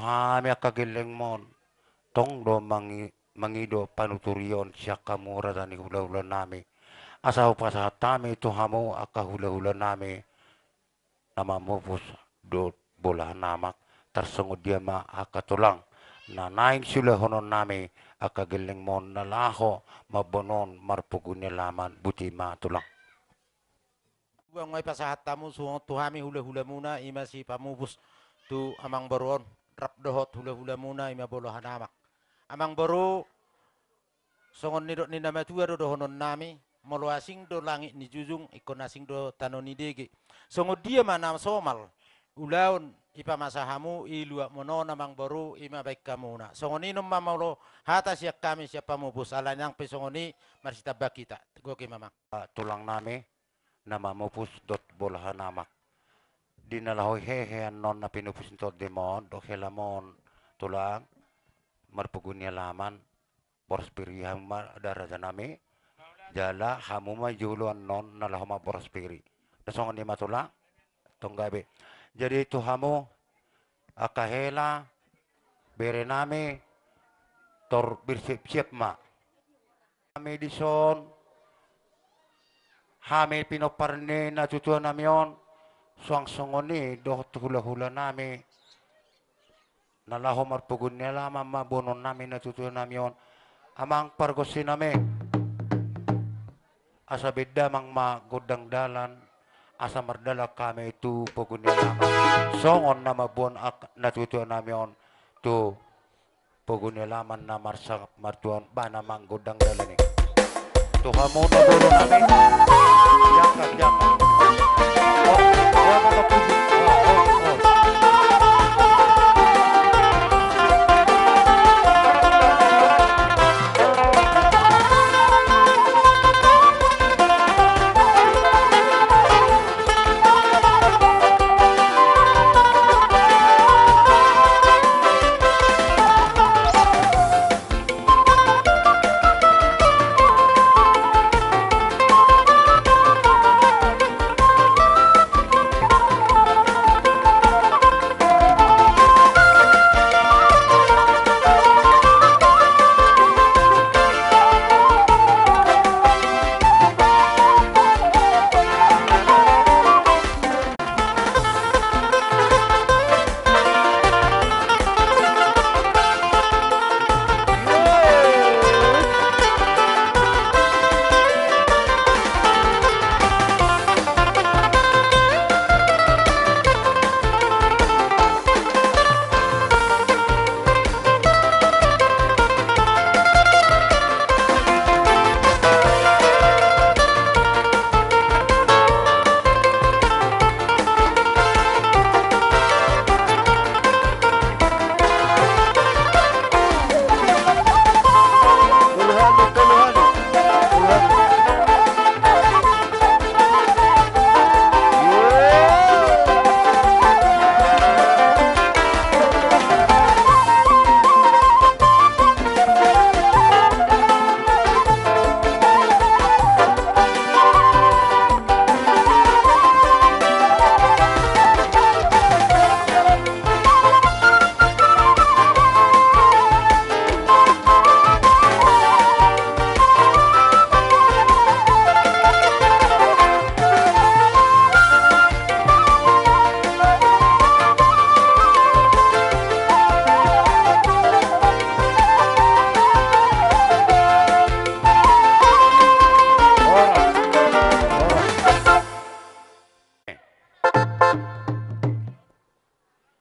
hami akagiling mon tong do mangido panuturion siya kamura dani hula-hula nami asaw pasatami to hamo akahula-hula nami namamupos do bola namak tersengud dia ma akatulang na naing sila honon nami akagiling mon nalaho mabonon marpugunya laman buti ma tulang. Buang may pasahat tamu suong tuhami hula-hula muna ima si pamubus tu amang baruon rap dohot hula-hula muna ima bolo hanamak. Amang baru songon nidok ni nama tua do honon nami molo asing do langit ni jujung ikon asing do tano ni dege. Songo dia mana somal ulaun ipa masahamu ilua mono namang baru ima baik kamu na. Songo ni numma molo hata siap kami siap pamubus alanyang pesongoni marsita bakita. Goke mama. Tulang nami nama mupus dot bola namak dinalahoy hehe non na pinupus nito demon do helamon tulang marpugunya laman porspiri hamar daraja nami jala hamu majuluan non nalahoma porspiri dasongan ni matulang tonggabe jadi itu hamu akahela bere nami tor bersiap-siap ma kami dison hame pinoparne na tutuan namion suang songoni doh hula-hula nami nalaho marpugun nila mama bonon nami na tutuan namion amang pargosi nami asa beda mang magodang dalan asa mardala kami itu pugun nila songon nama bon na tutuan namion tu pugun nila man na marsa martuan bana mang godang dalan ni tu kamu na bonon nami jangan.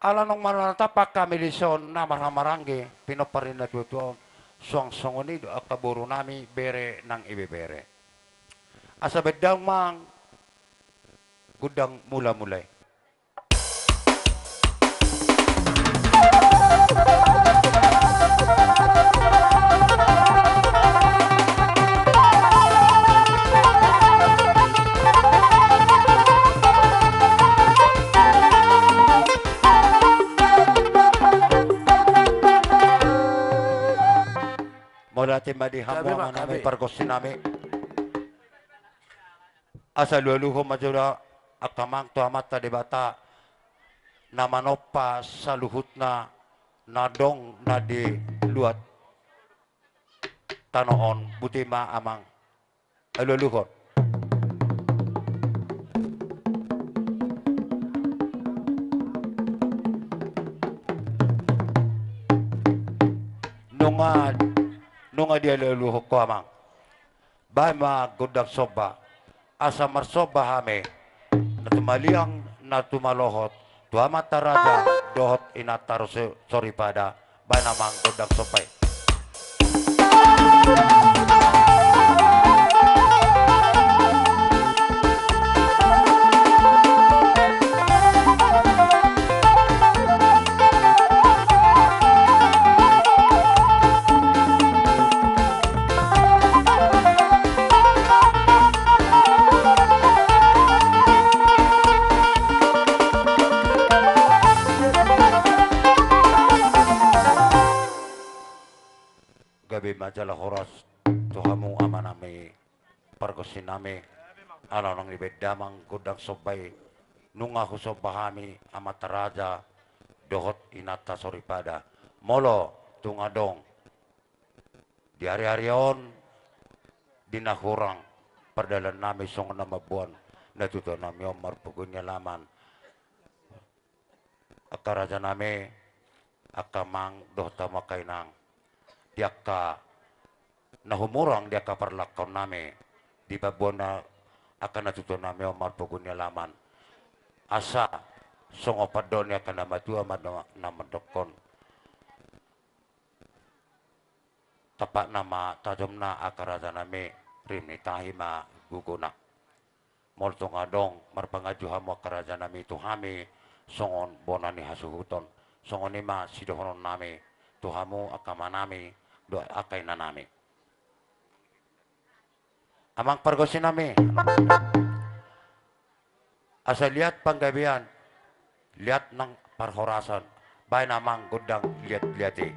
Alanong manatapak kami lison na marhamarangge pinoparin na tuto suang songoni do akaburo nami bere nang ibebere. Asa bedang mang gudang mula-mulay. Mula timadi hamo nami pargosi nami asa luluho majura akamang tu amata debata namanopa sa luhut na nadong na di luat tanoon butima amang aluluhot. Nunga di aluluhot ko amang. Bay gudak soba asa marsoba hame na tumaliang na tumalohot tuama taraja dohot inataro sorry pada bay namang gudak sobay. Gabi majalah horas tuhamu amanami pargosinami ano nang ibedamang gudang sobay nunga husobahami amataraja dohot inata soripada molo tungadong di hari-harion dinahurang perdalan nami song nama buan natuto nami omar pugunya laman akaraja nami akamang dohta makainang diaka nahumurang diaka parlakaw nami di babuan na akan natuto nami omar pugunya laman asa songo padon ya kana matua namadokon tapak nama tajam na akaraja nami rimni tahima guguna molto ngadong marpangaju hamo akaraja nami tuhami songon bonani hasuhuton songon ima sidohonon nami tuhamu akamanami do akay na nami amang pargosin nami asa lihat panggabian lihat ng parhorasan bay namang gudang lihat-lihati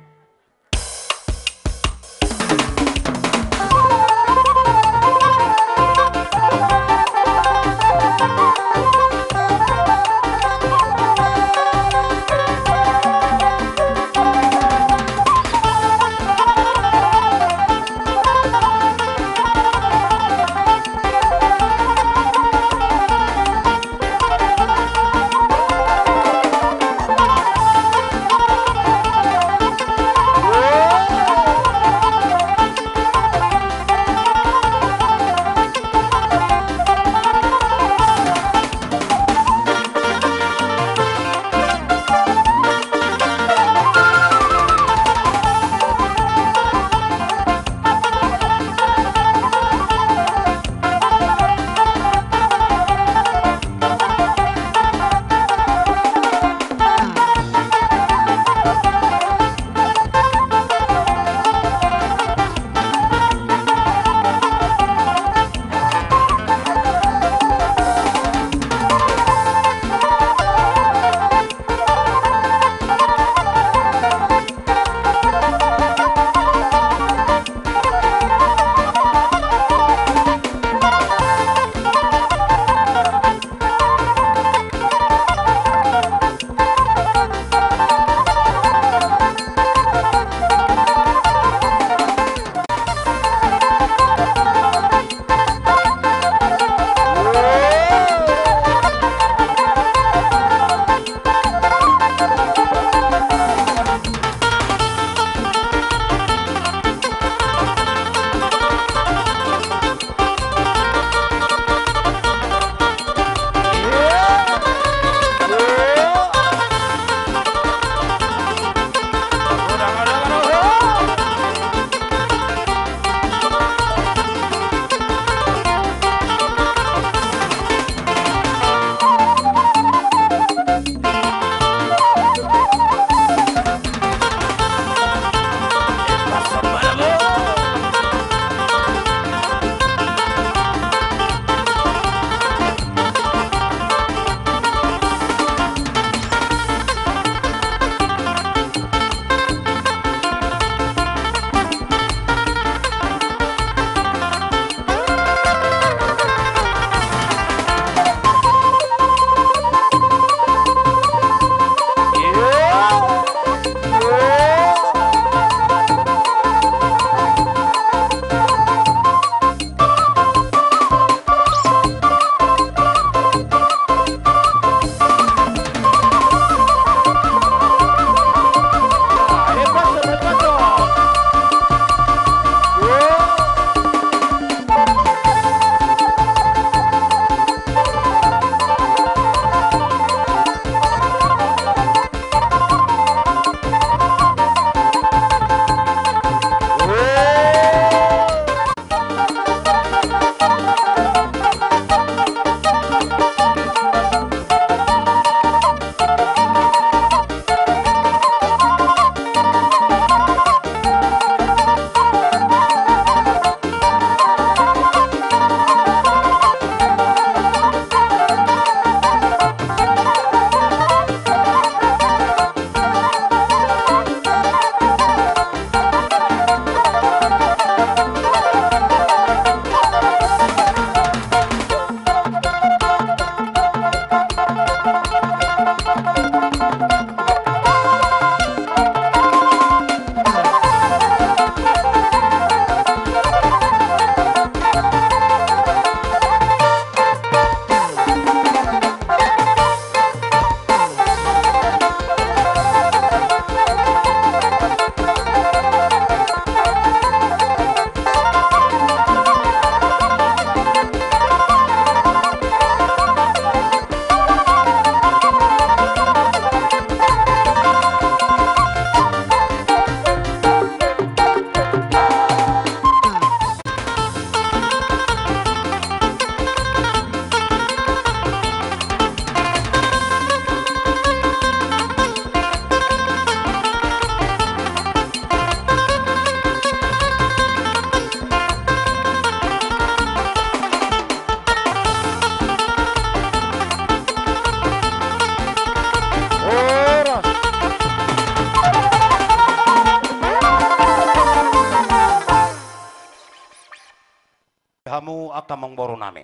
kamang boro nami.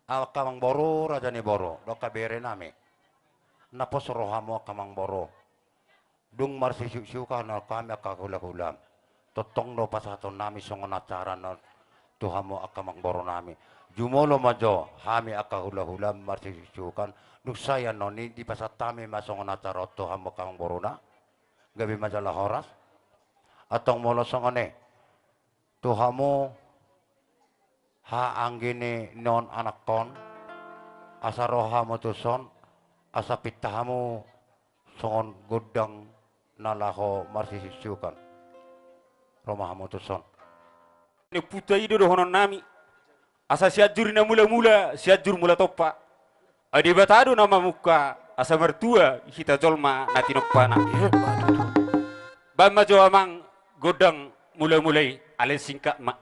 Kamang boro raja ni boro do kabere nami. Napos rohamo kamang boro. Dung marsisu kana kami akahulam. Totong do pasaton nami songon acara no tuhamo akamang boro nami. Jumolo majo hami akahulam marsisu kan. Nuk saya noni di pasatami masongon acara tuhamo kamang boro na. Gabi majalah horas. Atong molo songone tuhamo ha anggini non anak kon asa rohamo tuson asa pitahamu songon gudang nalaho marsisisukan romahamu tuson ne puta ido do honon nami asa siajur na mula-mula siajur mula toppa adi batado nama muka asa mertua hita jolma nati noppana bamma jo amang godang mula-mulai ale singkat mak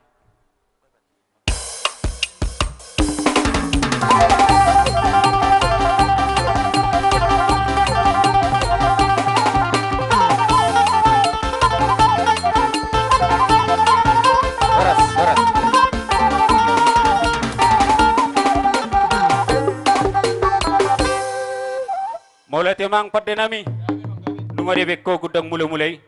mulai temang pada nami numari beko gudang mula-mulai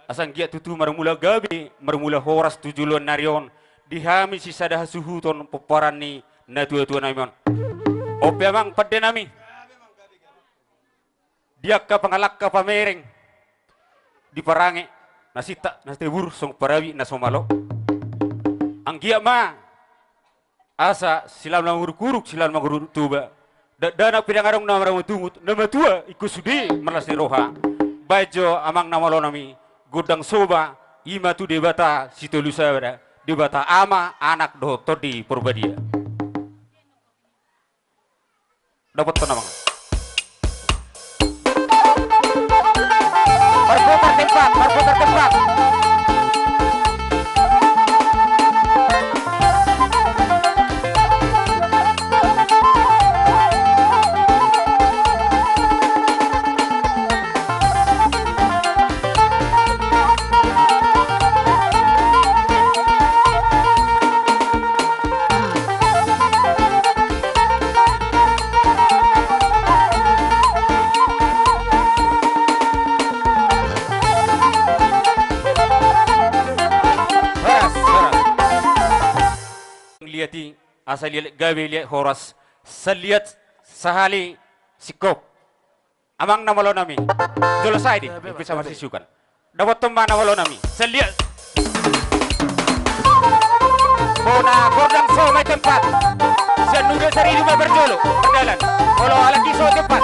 asang giat tutu marmula gabi marmula horas tujulon narion dihami si sadah suhu ton peparan ni na tua-tua namion ope amang pada nami dia ka pangalak ka pamereng di parange nasita nastebur song parawi na somalo ang giat ma asa silam lang kuruk silam maguruk tuba dana pidangarong namaramu tungut nama tua ikut sudi melas roha bajo amang namalo nami gudang soba ima tu debata situ lusabada debata ama anak do todi purbadia dapat tenang berputar tempat asal lihat gawe lihat horas selihat sahali sikop amang namalo nami selesai di bisa masih sukan dapat teman namalo nami selihat bona godang so mai tempat senuga sari lima berjolo berjalan kalau ala kiso tempat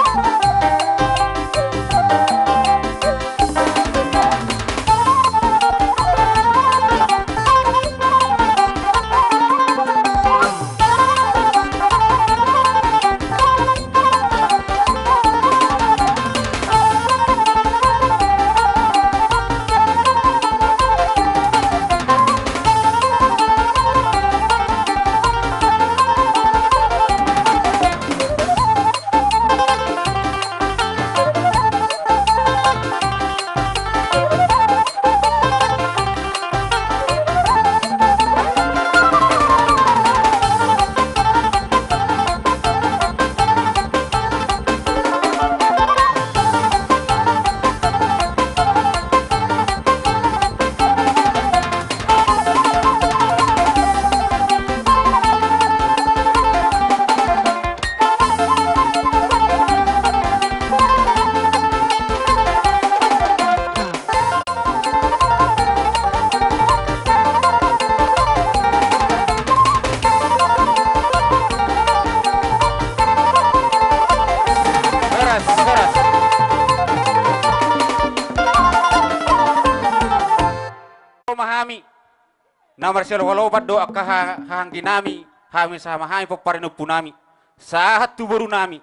Namar selo walobat doa kahanggi nami hami sama hami peparino punami sahat tu baru nami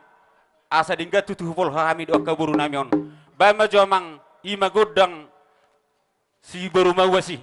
asa dingga tutu pol hami doa ka baru nami on bama jomang ima godang si baru mawasi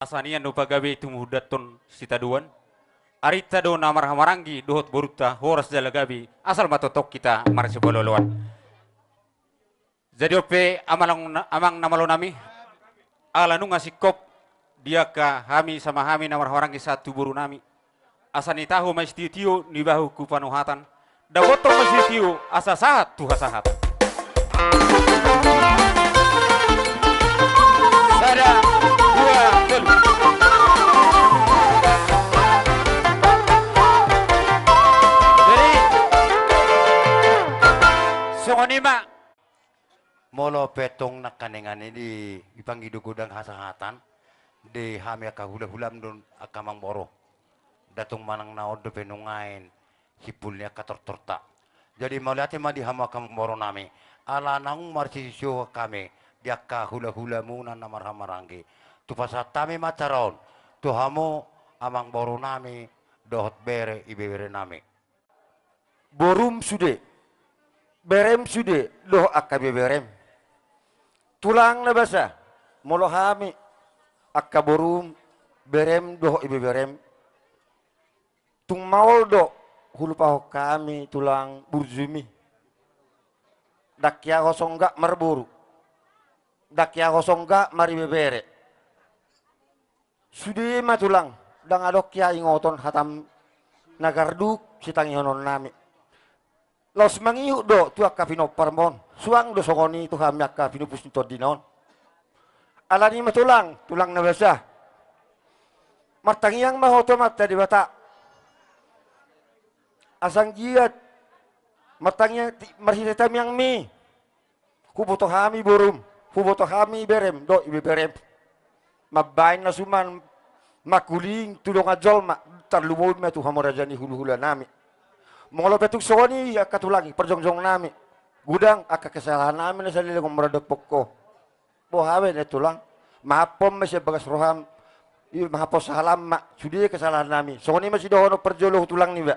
Asanian do pagabe tumuhudaton sitaduan. Arita do namar hamarangi dohot boruta horas dalagabi asal matotok kita marsi bololoan. Jadi ope amang namalo nami ala nu ngasih kop dia ka hami sama hami namar hamarangi satu buru nami. Asani tahu mas tiu ni bahu ku panuhatan. Da botong mas tiu asa sahat tuha sahat. Sada dua telu. Songonima Molo petong nakaningan ini ipanggidugudang hasahatan di hamia kahula-hulam don akamang boro. Datong manang naod do penungain hipulnya katortorta. Jadi malihat ma di hama kamang boro nami. Ala nang marsisyo kami dia kahula-hula muna namar hamaranggi. Tu pasatami macaron. Tu hamo amang boro nami dohot bere ibere nami. Borum sude. Berem sude doh akabe berem. Tulang na basa. Molo hami. Akka borum. Berem doh ibe berem. Tung maol do. Hulupaho kami tulang burzumi. Dakya kosong gak marburu. Dakya kosong gak maribebere. Sude ma tulang. Dang adok ya ingoton hatam nagarduk sitangi honon nami. Los mangiu do tu akka pinoparmon. Suang do songoni tu kami akka pinupus nito dinon. Alani matulang, tulang na basa. Martangiang mahoto mata di bata. Asang giat. Martangiang marhitatam yang mi. Huboto kami burum. Huboto kami berem. Do ibe berem. Mabain na suman. Makuling tulong ajol ma. Tarlumod ma tu hamorajani hulu-hula nami. Mongolo petuk soni akatulangi perjongjong nami. Gudang aka kesalahan nami na salila kong maradapok ko. Bohawe na tulang. Mahapom masya bagas roham. Mahapos salam ma. Sudi kesalahan nami. Soni masih dohono perjolo tulang ni ba.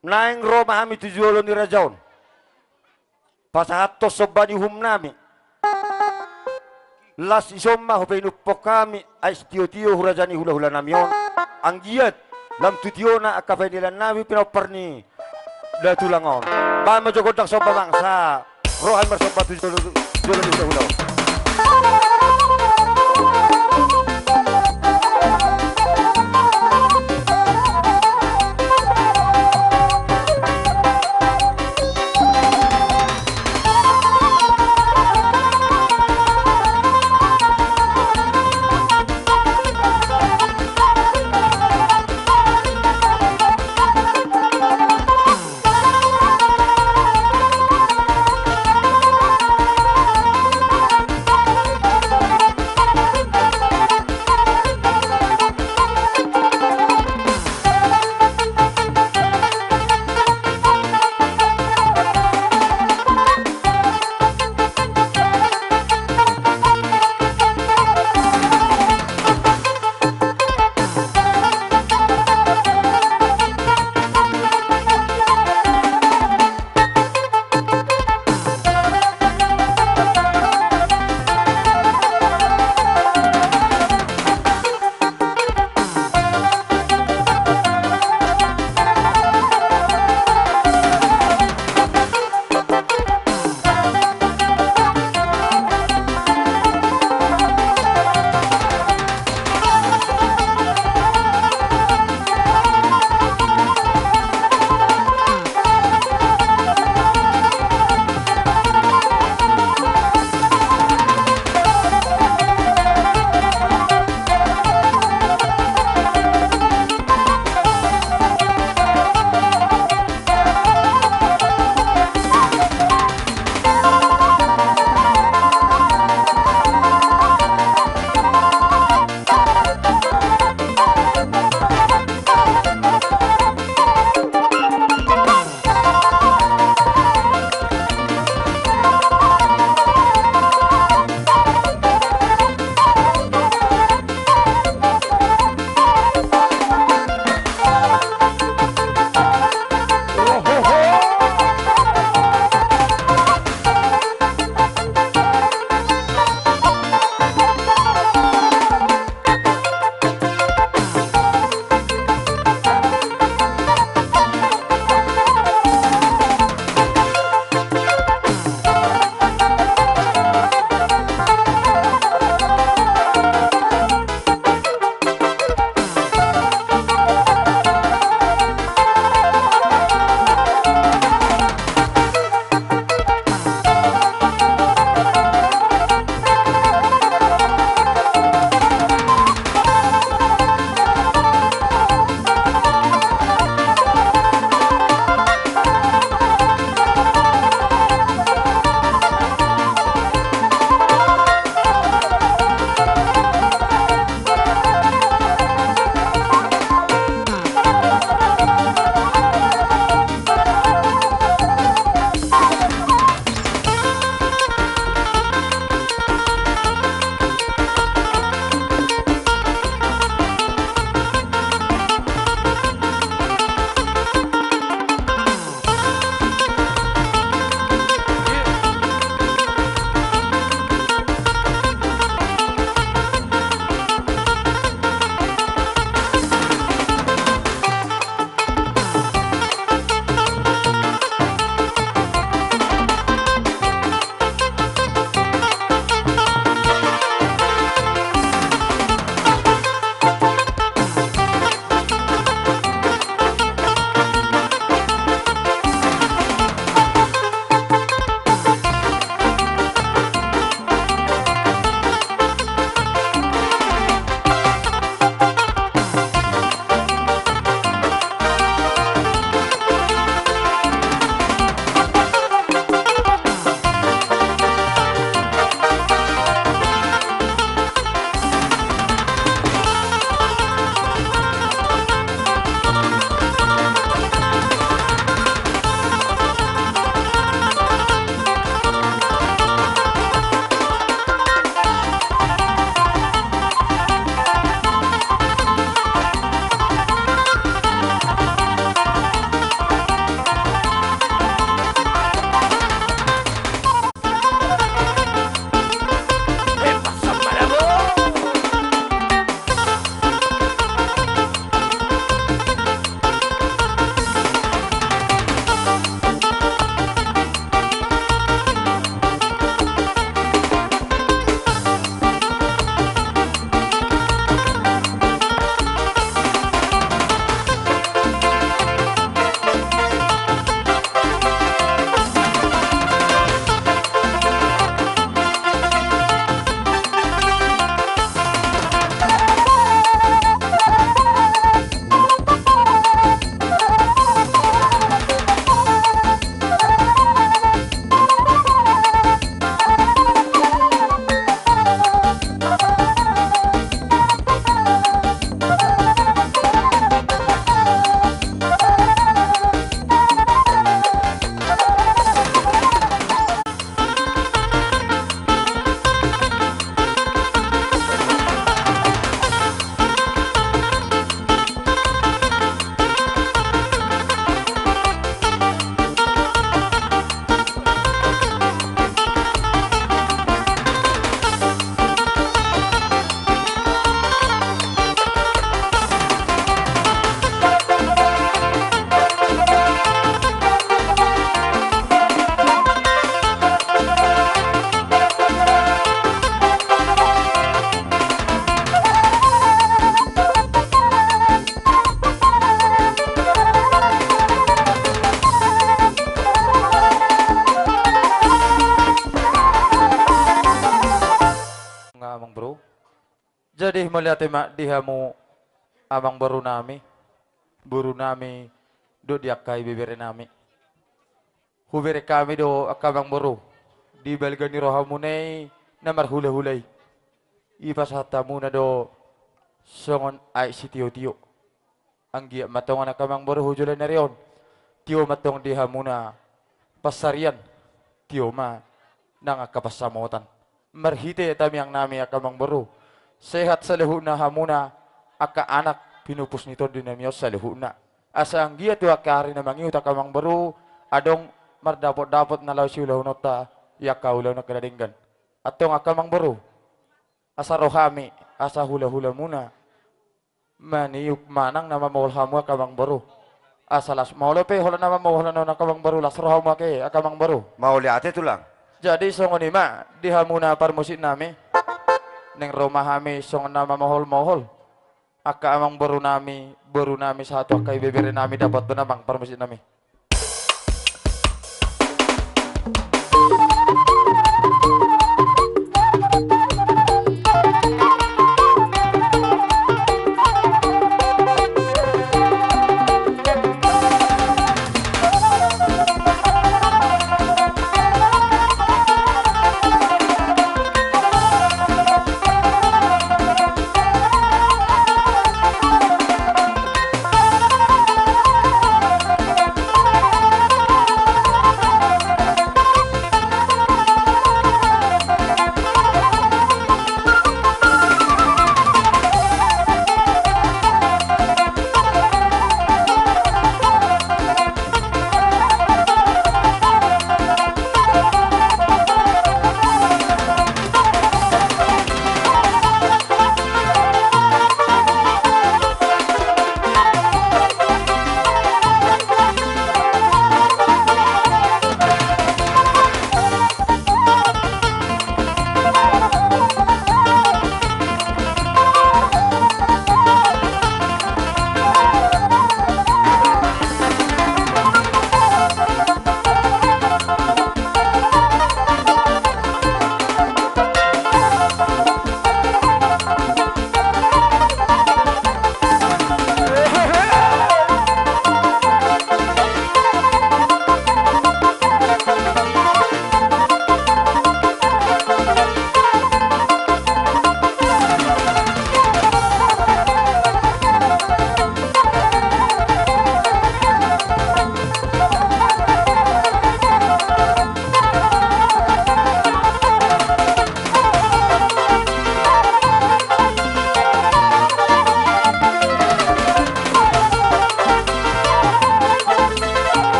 Naing Roma kami tujuolo ni Rajaon. Pasahatos sobani hum nami. Las isomma hupinupok kami. Ais tio-tio hurajani hula-hula nami yon. Ang giat. Lam tutiona akapenilan nabi pinoperni da tulangon. Ba majogodak soba bangsa. Rohan bersobat tujuh udah. amang bro. Jadi melihat dihamu amang buru nami do diakai bibere nami. Hubere kami do akamang buru di balgani rohamunay namar hula-hulay. Ipasata muna do songon ay si tiyo-tiyo. Ang giya matongan akamang buru hujulan na riyon. Tiyo matong dihamuna pasarian. Tiyo ma nangakapasamutan. Marhite tami ang nami akamang buru. Sehat sa lehu na hamuna aka anak pinupus nito dinamiyos sa lehu na. Asa ang giya tu akari na mangiut akamang buru adong mardapot-dapot na law siulaw nota yakaw law na kadadinggan. Atong akamang buru asa rohami asa hula-hula muna maniyuk manang na mamawal hamu akamang buru. Asa las maulo pe hola na mamawal na akamang buru las rohamu ake akamang buru. Mauli ate tulang. Jadi songon ima dihamuna parmusit nami neng rumah kami songon nama mohol-mohol. Aka amang baru nami satu akai bebere nami dapat benamang parmusit nami.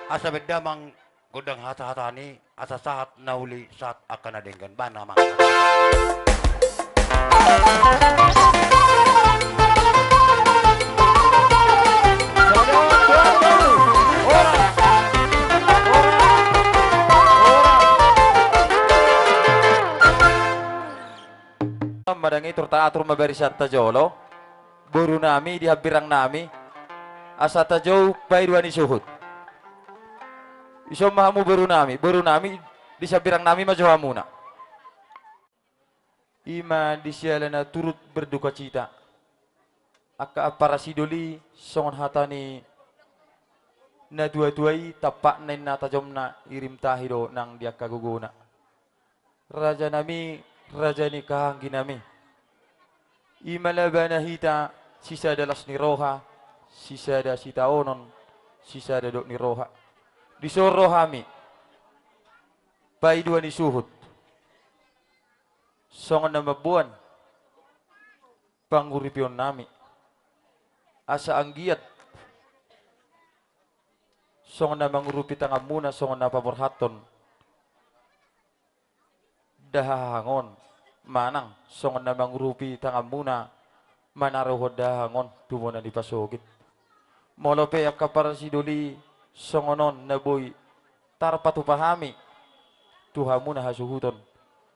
asa beda mang gudang hata-hatani asa saat nauli saat akan adenggan bana mang. Madangi turta-atur mabarisat tajolo. Buru nami dihabirang nami. Asa tajo paiduani suhut. Iso mahamu buru nami disabirang nami majohamuna. Ima disialana turut berduka cita. Aka para sidoli songon hatani na dua-duai tapak nain na tajomna irim tahido nang dia kaguguna. Raja nami, raja ni kahanggi nami. Ima labana hita sisa dalas ni roha, sisa da sita onon, sisa da dok ni roha. Disoro hami, paidua ni suhut. Songon na mabuan, panguripion nami. Asa anggiat, songon na mangurupi tangam muna, songon na pamorhaton. Dahangon, manang, songon na mangurupi tangam muna, manaruhod dahangon, tumuna di pasogit. Molope ak kapara sidoli, songonon na boy, tarpatupahami, tuha muna hasuhuton,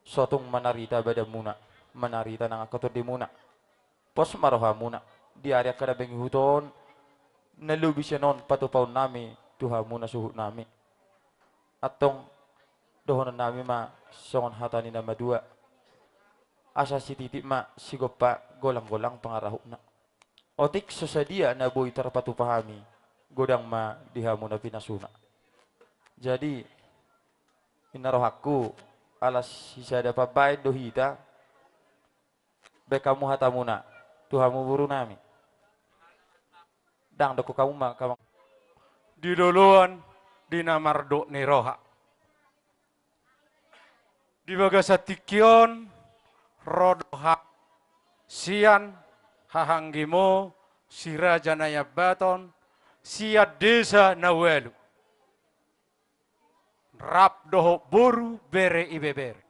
sotong manarita bada muna, manarita nang akotod di muna. Pos maroha muna. Di area kada bengi huton nalubi siya non patupaw nami tuha muna suhut nami atong dohonan nami ma songon hatani na madua asa si titik ma sigopa golang-golang pangarahuk na otik sosadia na boy tarpatupahami godang ma dihamu na pinasuna jadi inarohaku alas sisada pabayad dohita bekamu hatamuna tuhamu buru nami dang doko kamu ma kamang Di duluan di namardo ni roha. Di bagasatikion rodoha sian hahanggimo si raja nayabaton sia desa nawelu. Rap doho buru bere ibebere.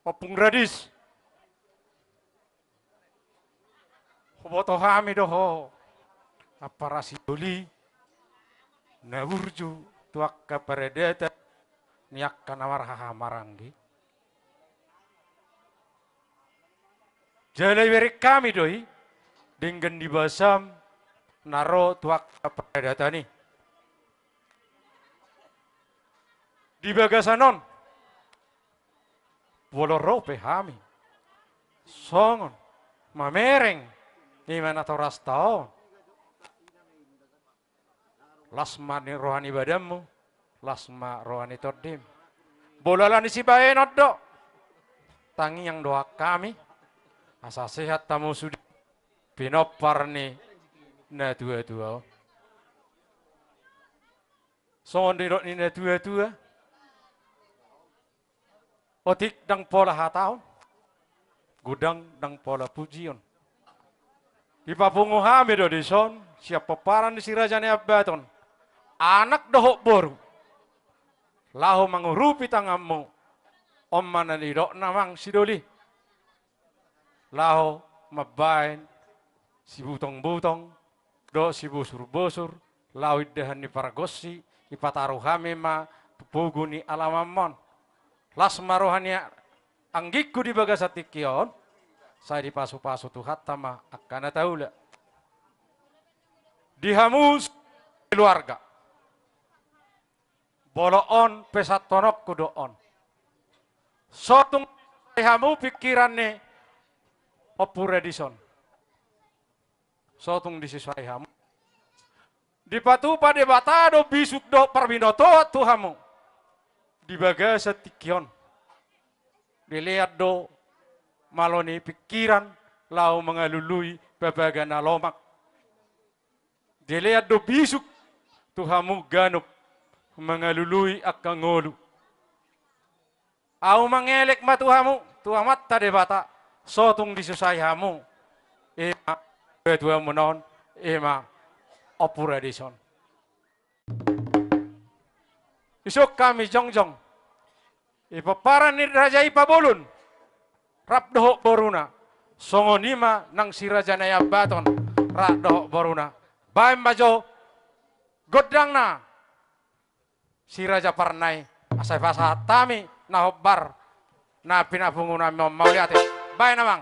Opung radis. Boto hami doho aparasi doli na urju tuak kaparedeta niak kanawar hahamaranggi jalai berik kami doi dengan dibasam naro tuak kaparedeta ni di bagasanon bolorope hami songon mamereng Gimana toras tao? Lasma ni rohani badamu, lasma rohani tordim. Bolalan si baenot do. Tangi yang doa kami, asa sehat tamu sudi pinopar ni na tua-tua. Songon dirot ni na tua-tua. Otik dang pola hataon, gudang dang pola pujion. Di papungu hami do dison, siap peparan di si raja ni abaton. Anak dohok boru. Lahu mengurupi tanganmu. Om mana di dok namang sidoli. Lahu mabain si butong-butong. Do si busur-busur. Lahu idahan ni paragosi. Ipataruh hami ma pupugu ni alamamon. Las marohania anggiku di bagasatikion. Saya dipasu-pasu tuh hatama akan tahu lah. Dihamus keluarga. Boloon pesat tonok kudoon. Sotung dihamu pikirannya opure dison. Sotung disiswai hamu. Dipatu pada batado bisuk do perbinoto tuhamu. Dibaga setikion. Dilihat do maloni pikiran lau mengalului babagana lomak. Dilihat do bisuk tuhamu ganup mengalului akang ngolu. Au mengelek matuhamu tuamat tade bata sotung disusai hamu. Ema kedua menon ema Opura Edison. Isok kami jongjong. Ipaparan ni Raja Ipabolun. Rapdohok boruna. Songonima nang si Raja Nayabaton. Rapdohok boruna. Baim bajo. Godang na. Si Raja Parnai. Asai pasahat tami. Nahobbar. Na pinapunguna mau lihat. Baik namang.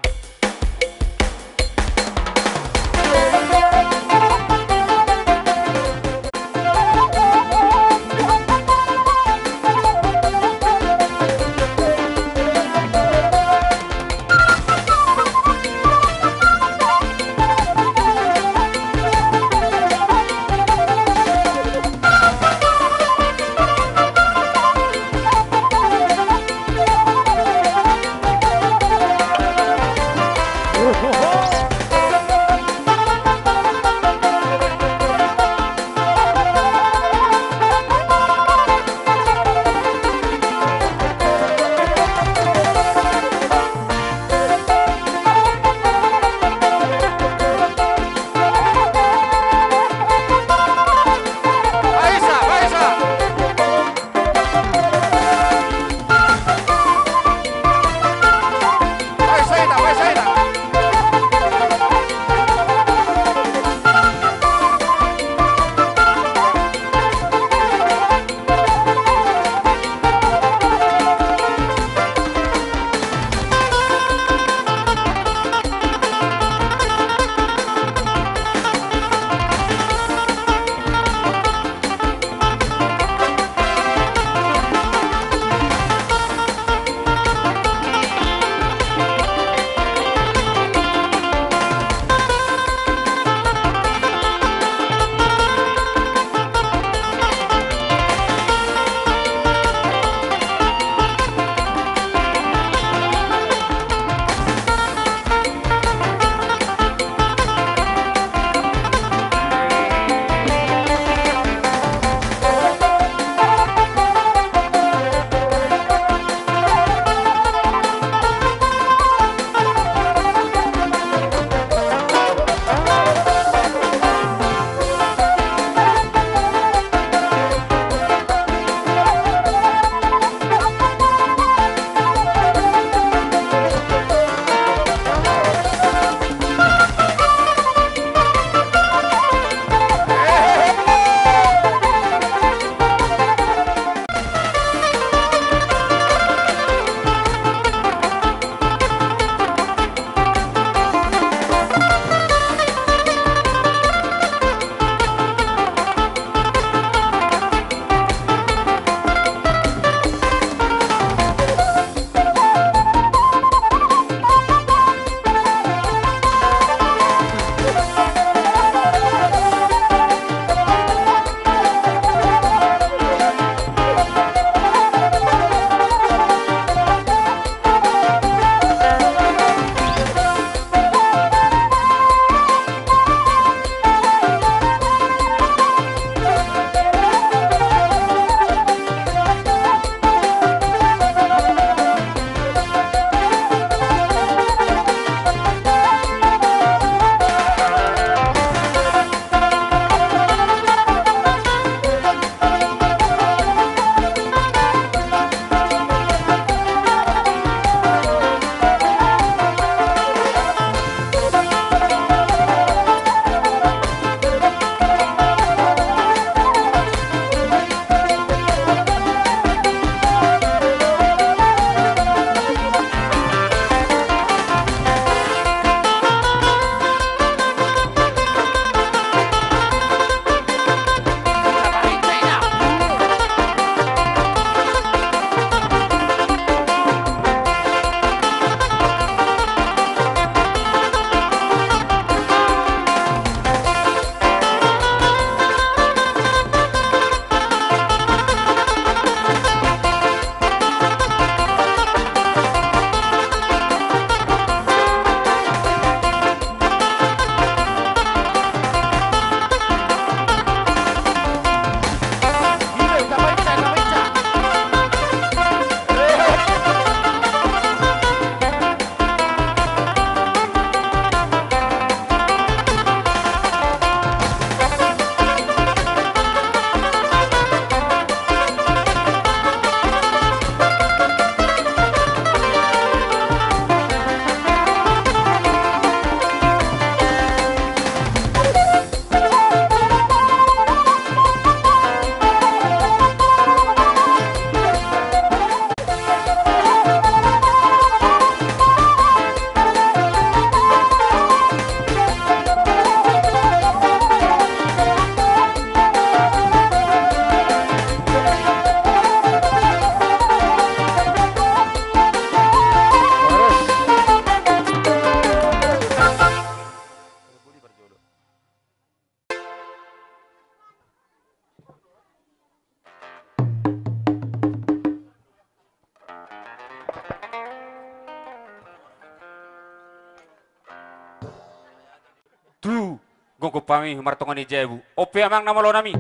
Mogo pami martongan ni jebu. Ope amang nama lo nami.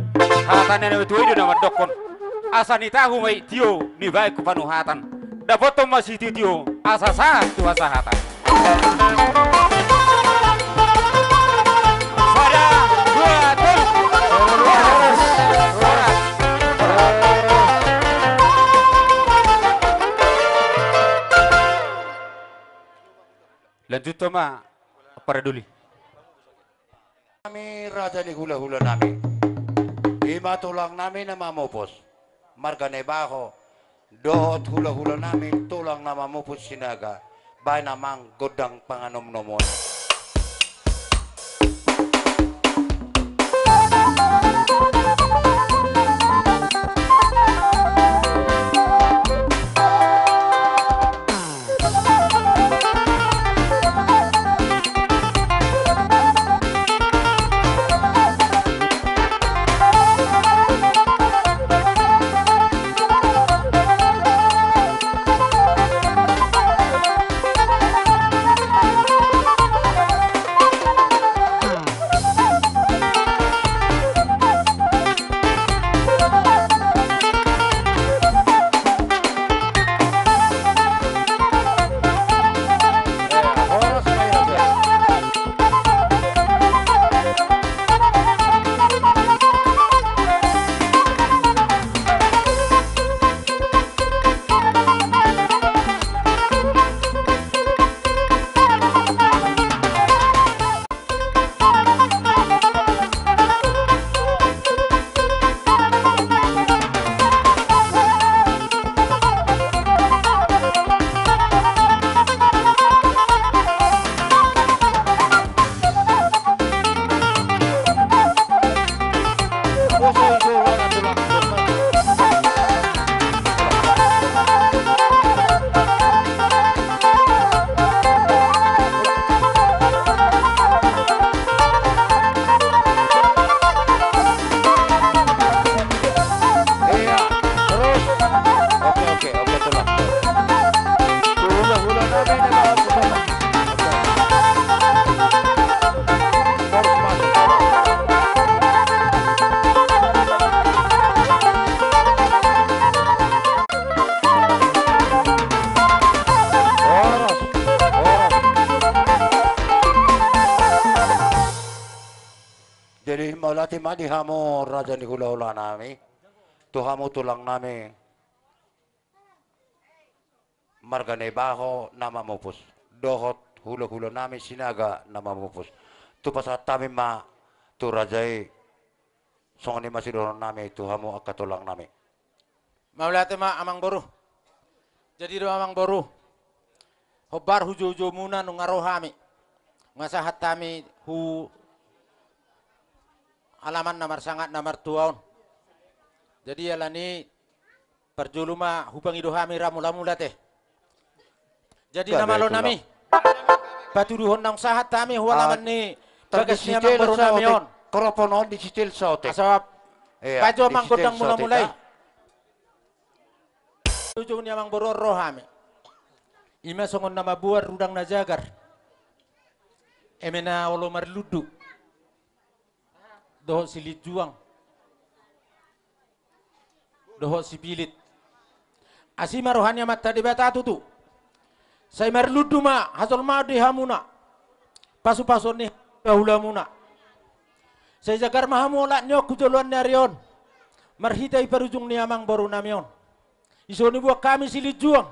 Hatan na itu itu nama dokon. Asa ni tahu mai tio ni baik kupanu hatan. Dapat masih tio asa satu asa hatan. Pada dua terus. Lanjut ma para duli. Kami raja ni hula-hula nami. Ima tulang nami na mamupos. Margane baho. Dohot hula-hula nami tulang na mamupos sinaga. Bay namang godang panganom-nomon. Jadi malati madi hamo raja ni hula-hula nami. Tu hamo tulang nami. Margane baho nama mupus. Dohot hula-hula nami sinaga nama mupus. Tu pasat tami ma tu rajai songoni masih dorong nami tu hamo akatulang nami. Maulate ma amang boru. Jadi do amang boru. Hobar hujo-hujo muna nung ngarohami. Ngasahat tami hu alaman namar sangat namar tuaon. Jadi alani perjuluma hubang idohami ramula-mula teh. Jadi nama lo nami. Batu duhon nang sahat tami hu alaman ni bagasnya amang boru namion. Koroponon di sitil sote. Asap baju amang godang mula-mulai. Tujuh ni amang boru rohami. Ima songon nama buar rudang najagar. Emena olo marludu. Doho silit juang. Doho sipilit. Asima rohanya mata di bata tu. Saya marludu ma hasol ma di hamuna. Pasu-pasu ni hula muna. Saya jagar mahamola nyok kujoluan nyarion. Marhitai perujung ni amang baru namion. Iso ni buat kami silit juang.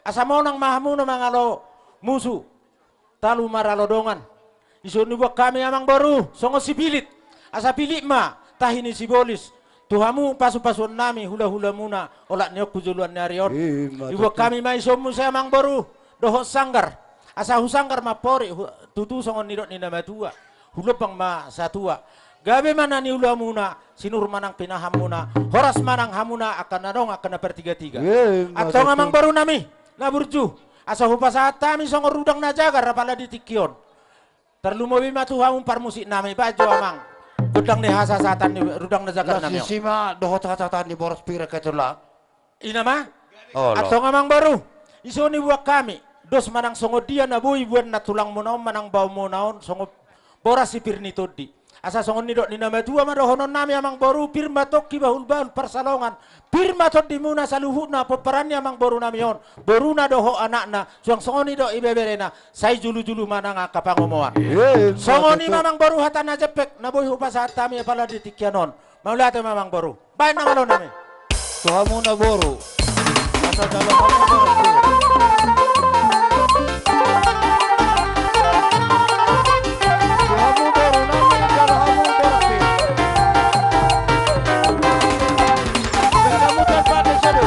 Asamonang mahamuna mangalo musuh. Talu maralodongan. Iso ni buat kami amang baru songo sipilit. Asa pilik ma tahini si bolis tuhamu pasu-pasu nami hula-hula muna olak nyok kujuluan nyarion ibu kami mai somu saya mang baru doho sanggar asa husanggar ma pori tutu songon nidok ni nama tua hulupang ma satua gabe mana ni hula muna sinur manang pinaham muna horas manang hamuna akan nadong akan pertiga-tiga atau ngamang baru nami naburju asa hupasa tami songo rudang najagar apala di tikion terlumobi ma tuhamu parmusik nami baju amang Rudang ni hasasatan ni rudang na jagat namyo. Sima dohot hasasatan ni boros pira ketula. Ina ma? Oh, Atau ngamang baru. Iso ni buat kami. Dos manang songo dia na bui buat na tulang mo naon manang bau mo naon songo boras sipir ni todi. asa songon ni dok ni nama tua madohonon nami amang boru pirma tokki bahul bahul persalongan pirma tot dimuna saluhuna peperannya amang boru namion boruna doho anakna songoni dok ibeberena sai julu-julu mananga kapangomoan songoni mamang boru hatana jepek naboy hupasa hatami pala ditikianon maulate mamang boru baik namalo nami Tuhamu na boru. Asa dalam kamu boru. Tuhamu boru nami kamu boru. Kamu tempat di situ.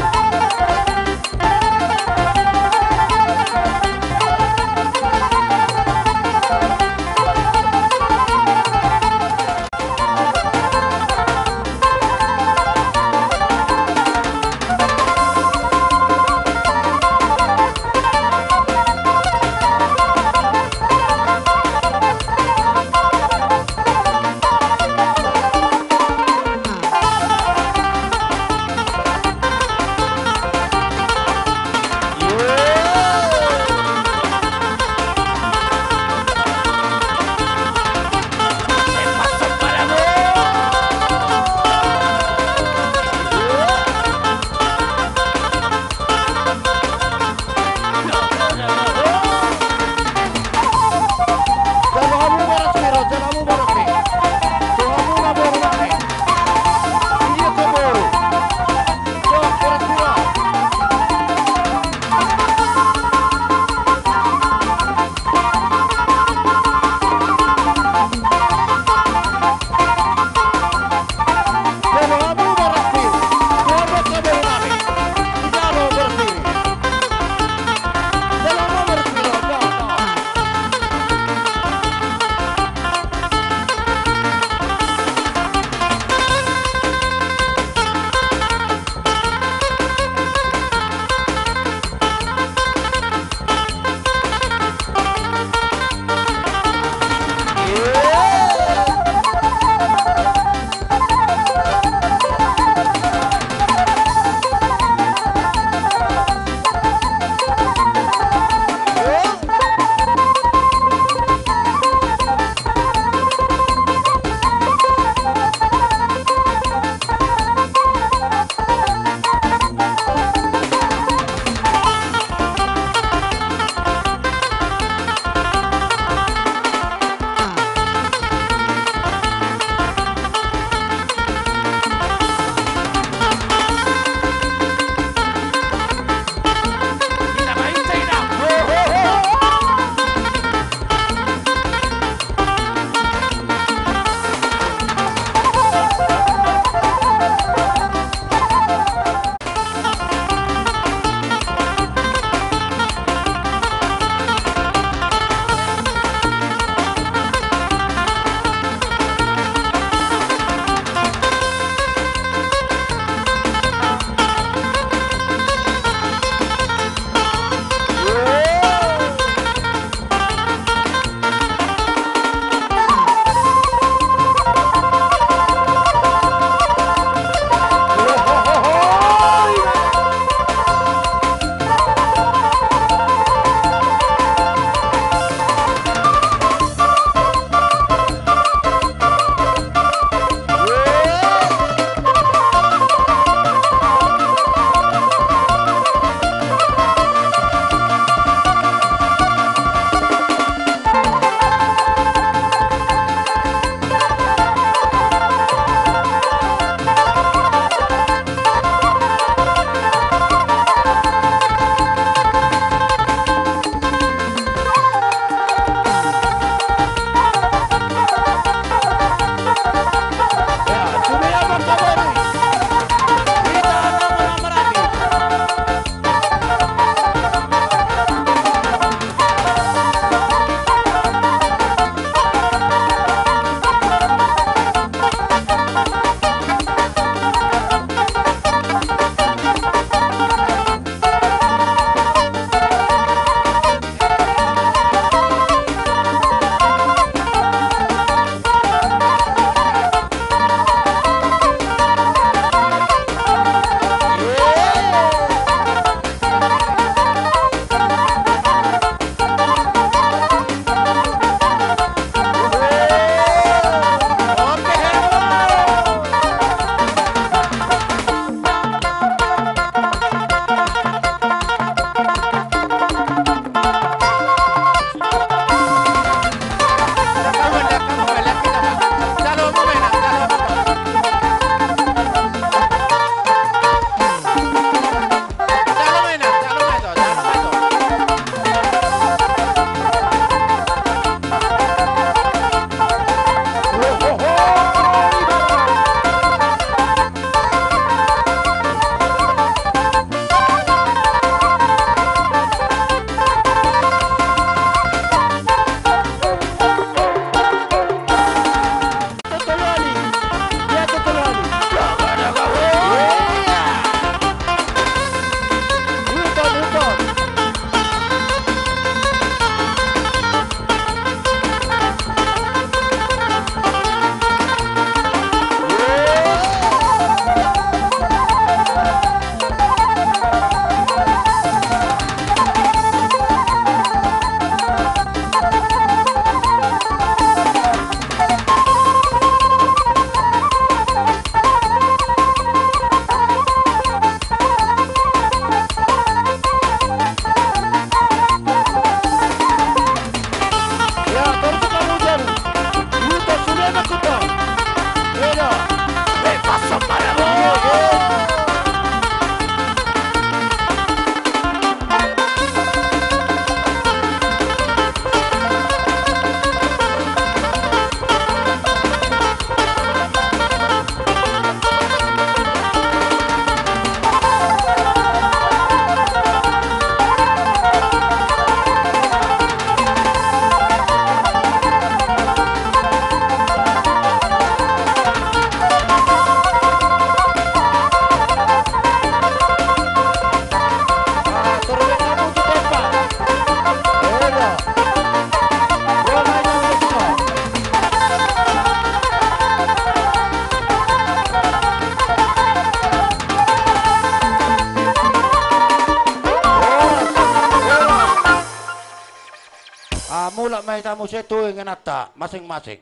mula may tamu setu ingin ata masing-masing.